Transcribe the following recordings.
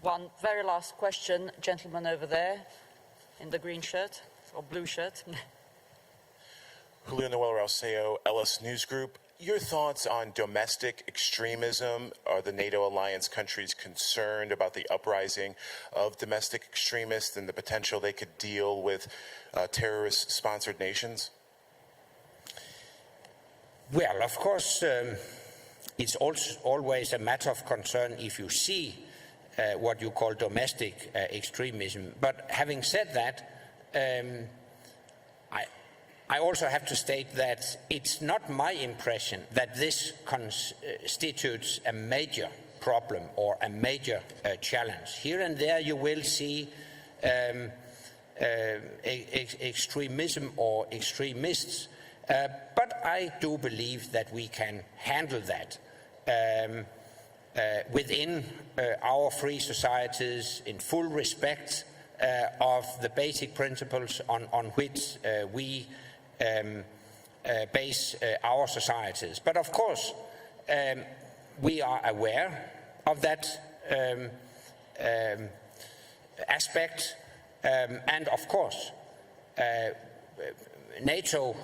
One very last question, gentleman over there in the green shirt or blue shirt. Julio Noel Rauseo, Ellis News Group. Your thoughts on domestic extremism? Are the NATO alliance countries concerned about the uprising of domestic extremists and the potential they could deal with terrorist-sponsored nations? Well, of course, it's also always a matter of concern if you see what you call domestic extremism. But having said that, I also have to state that it's not my impression that this constitutes a major problem or a major challenge. Here and there you will see extremism or extremists, but I do believe that we can handle that within our free societies in full respect of the basic principles on which we base our societies. But of course, we are aware of that aspect, and of course, NATO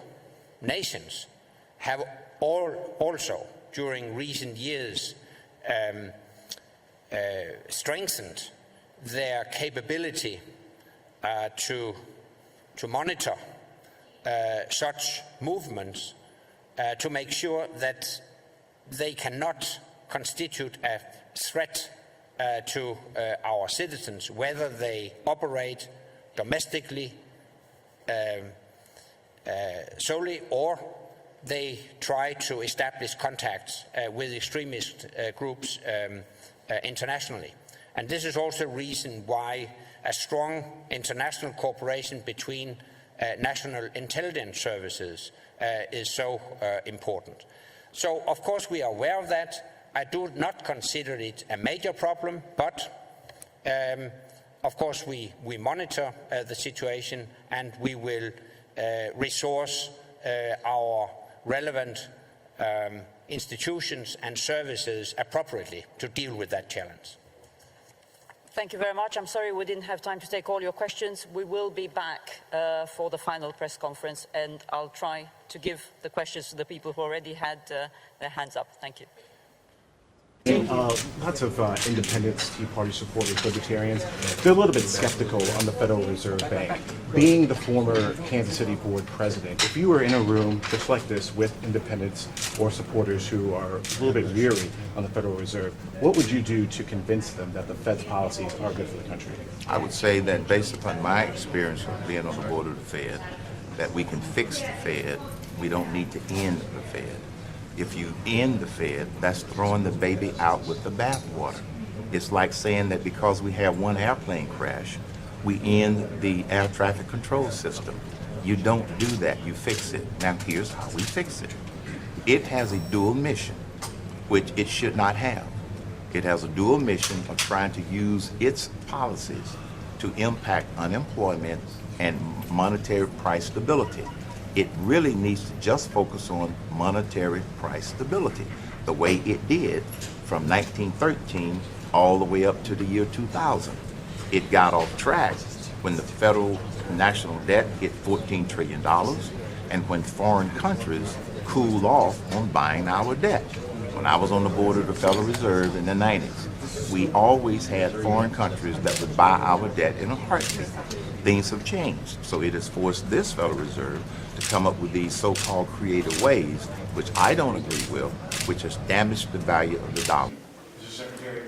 nations have also, during recent years, strengthened their capability to monitor such movements to make sure that they cannot constitute a threat to our citizens, whether they operate domestically solely or they try to establish contacts with extremist groups internationally. And this is also a reason why a strong international cooperation between national intelligence services is so important. So, of course, we are aware of that. I do not consider it a major problem, but, of course, we monitor the situation, and we will resource our relevant institutions and services appropriately to deal with that challenge. Thank you very much. I'm sorry we didn't have time to take all your questions. We will be back for the final press conference, and I'll try to give the questions to the people who already had their hands up. Thank you. Lots of independents, Tea Party supporters, libertarians, they're a little bit skeptical on the Federal Reserve Bank. Being the former Kansas City board president, if you were in a room just like this with independents or supporters who are a little bit weary on the Federal Reserve, what would you do to convince them that the Fed's policies are good for the country? I would say that based upon my experience of being on the board of the Fed, that we can fix the Fed. We don't need to end the Fed. If you end the Fed, that's throwing the baby out with the bathwater. It's like saying that because we have one airplane crash, we end the air traffic control system. You don't do that, you fix it. Now here's how we fix it. It has a dual mission, which it should not have. It has a dual mission of trying to use its policies to impact unemployment and monetary price stability. It really needs to just focus on monetary price stability, the way it did from 1913 all the way up to the year 2000. It got off track when the federal national debt hit $14 trillion and when foreign countries cooled off on buying our debt. When I was on the board of the Federal Reserve in the 90s, we always had foreign countries that would buy our debt in a heartbeat. Things have changed, so it has forced this Federal Reserve to come up with these so-called creative ways, which I don't agree with, which has damaged the value of the dollar. Mr. Secretary,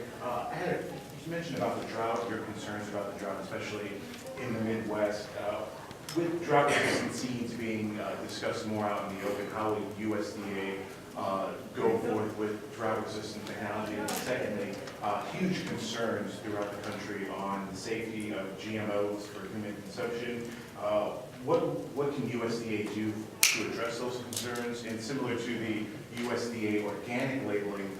you mentioned about the drought, your concerns about the drought, especially in the Midwest. With drought-resistant seeds being discussed more out in the open, how will USDA go forth with drought-resistant technology? And secondly, huge concerns throughout the country on the safety of GMOs for human consumption. What can USDA do to address those concerns? And similar to the USDA organic labeling,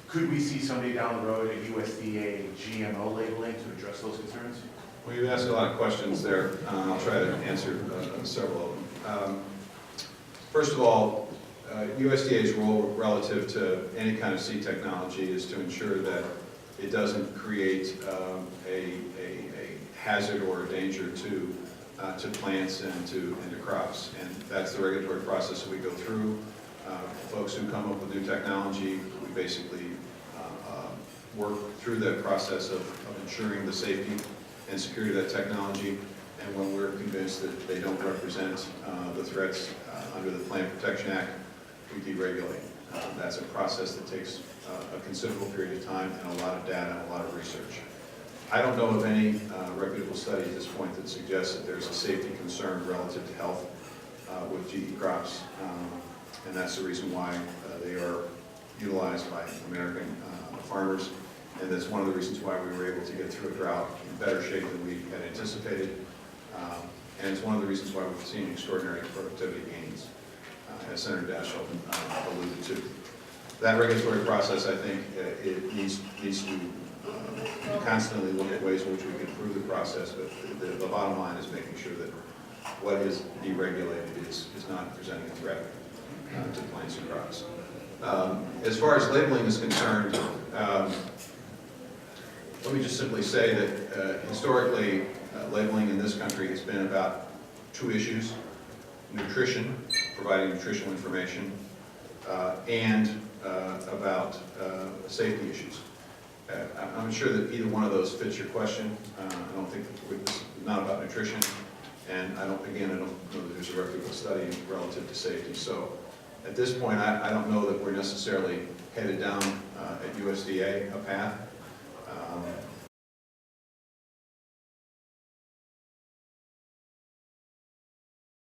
could we see someday down the road a USDA GMO labeling to address those concerns? Well, you asked a lot of questions there. I'll try to answer several of them. First of all, USDA's role relative to any kind of seed technology is to ensure that it doesn't create a hazard or a danger to plants and to crops. And that's the regulatory process that we go through. Folks who come up with new technology, we basically work through that process of ensuring the safety and security of that technology. And when we're convinced that they don't represent the threats under the Plant Protection Act, we deregulate. That's a process that takes a considerable period of time and a lot of data and a lot of research. I don't know of any reputable study at this point that suggests that there's a safety concern relative to health with GE crops, and that's the reason why they are utilized by American farmers, and that's one of the reasons why we were able to get through a drought in better shape than we had anticipated, and it's one of the reasons why we've seen extraordinary productivity gains, as Senator Daschle alluded to. That regulatory process, I think, it needs to constantly look at ways in which we can improve the process, but the bottom line is making sure that what is deregulated is not presenting a threat to plants and crops. As far as labeling is concerned, let me just simply say that historically, labeling in this country has been about two issues: nutrition, providing nutritional information, and about safety issues. I'm not sure that either one of those fits your question. I don't think it's not about nutrition, and I don't know that there's a reputable study relative to safety. So at this point, I don't know that we're necessarily headed down at USDA a path.